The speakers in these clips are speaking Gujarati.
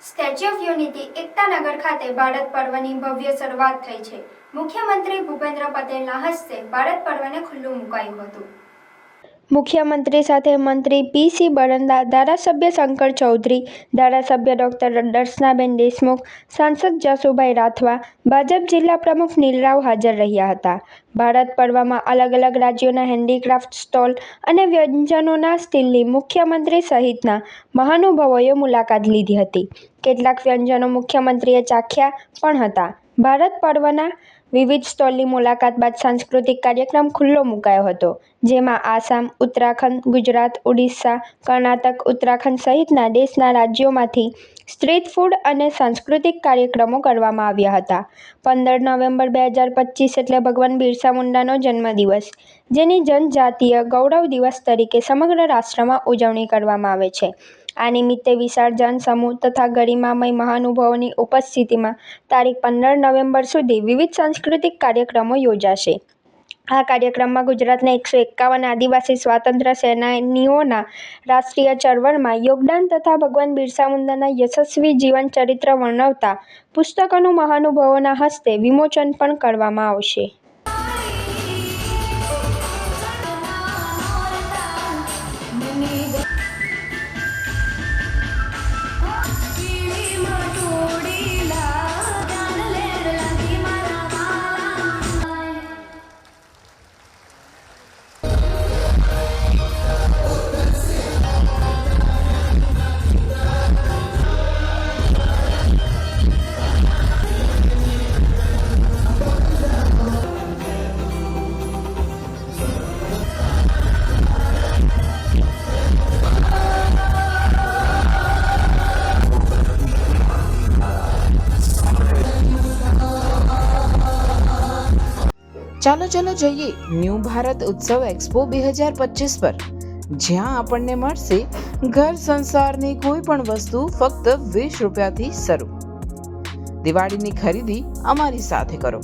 સ્ટેચ્યુ ઓફ યુનિટી એકતાનગર ખાતે ભારત પર્વની ભવ્ય શરૂઆત થઈ છે। મુખ્યમંત્રી ભૂપેન્દ્ર પટેલના હસ્તે ભારત પર્વને ખુલ્લું મુકાયું હતું। મુખ્યમંત્રી સાથે મંત્રી પી.સી. બરંદા, ધારાસભ્ય શંકર ચૌધરી, ધારાસભ્ય ડોક્ટર દર્શનાબેન દેશમુખ, સાંસદ જશુભાઈ રાઠવા, ભાજપ જિલ્લા પ્રમુખ નીલરાવ હાજર રહ્યા હતા। ભારત પર્વમાં અલગ અલગ રાજ્યોના હેન્ડીક્રાફ્ટ સ્ટોલ અને વ્યંજનોના સ્ટીલની મુખ્યમંત્રી સહિતના મહાનુભાવોએ મુલાકાત લીધી હતી। કેટલાક વ્યંજનો મુખ્યમંત્રીએ ચાખ્યા પણ હતા। ભારત પર્વના વિવિધ સ્ટોલની મુલાકાત બાદ સાંસ્કૃતિક કાર્યક્રમ ખુલ્લો મુકાયો હતો, જેમાં આસામ, ઉત્તરાખંડ, ગુજરાત, ઓડિશા, કર્ણાટક, ઉત્તરાખંડ સહિતના દેશના રાજ્યોમાંથી સ્ટ્રીટ ફૂડ અને સાંસ્કૃતિક કાર્યક્રમો કરવામાં આવ્યા હતા। 15 નવેમ્બર 2025 એટલે ભગવાન બિરસા મુંડાનો જન્મદિવસ, જેની જનજાતીય ગૌરવ દિવસ તરીકે સમગ્ર રાષ્ટ્રમાં ઉજવણી કરવામાં આવે છે। આ નિમિત્તે વિશાળ જનસમૂહ તથા ગરિમામય મહાનુભાવોની ઉપસ્થિતિમાં તારીખ 15 નવેમ્બર સુધી વિવિધ સાંસ્કૃતિક કાર્યક્રમો યોજાશે। આ કાર્યક્રમમાં ગુજરાતના 151 આદિવાસી સ્વાતંત્ર્ય સેનાનીઓના રાષ્ટ્રીય ચળવળમાં યોગદાન તથા ભગવાન બિરસા મુંડાના યશસ્વી જીવન ચરિત્ર વર્ણવતા પુસ્તકોનું મહાનુભાવોના હસ્તે વિમોચન પણ કરવામાં આવશે। ચાલો જઈએ ન્યૂ ભારત ઉત્સવ એક્સપો 2025 પર, જ્યાં આપણને મળશે ઘર સંસારની કોઈ પણ વસ્તુ ફક્ત 20 રૂપિયાથી શરૂ। દિવાળીની ખરીદી અમારી સાથે કરો।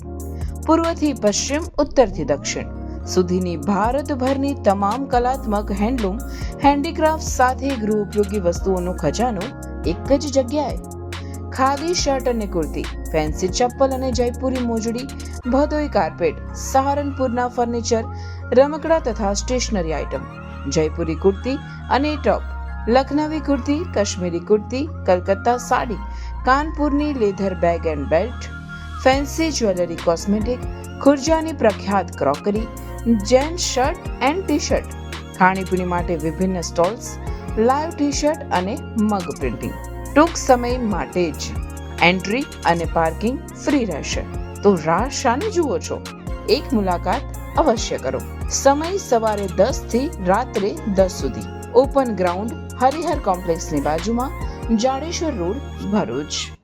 પૂર્વથી પશ્ચિમ, ઉત્તરથી દક્ષિણ સુધીની ભારતભરની તમામ કલાત્મક હેન્ડલૂમ, હેન્ડીક્રાફ્ટ સાથે ગૃહ ઉપયોગી વસ્તુઓનો ખજાનો એક જ જગ્યાએ। ખાદી શર્ટ અને કુર્તી, ફેન્સી ચપ્પલ અને જયપુરી મોજડી, ભદોઈ કાર્પેટ, સહારનપુરના ફર્નિચર, રમકડા તથા સ્ટેશનરી આઇટમ, જયપુરી કુર્તી અને ટોપ, લખનવી કુર્તી, કાશ્મીરી કુર્તી, કલકત્તા સાડી, કાનપુરની leather bag and belt, fancy jewellery, cosmetic, ખુરજાની પ્રખ્યાત crockery, gents shirt and T shirt, ખાણીપીણી માટે વિભિન્ન સ્ટોલ્સ, લાઈવ ટી શર્ટ અને મગ પ્રિન્ટિંગ। ટૂંક સમય માટે જ એન્ટ્રી અને પાર્કિંગ ફ્રી રહેશે, તો રાહ શાની જુઓ છો? એક મુલાકાત અવશ્ય કરો। સમય સવારે 10 થી રાત્રે 10 સુધી। ઓપન ગ્રાઉન્ડ, હરિહર કોમ્પ્લેક્સની બાજુમાં, જાડેશ્વર રોડ, ભરૂચ।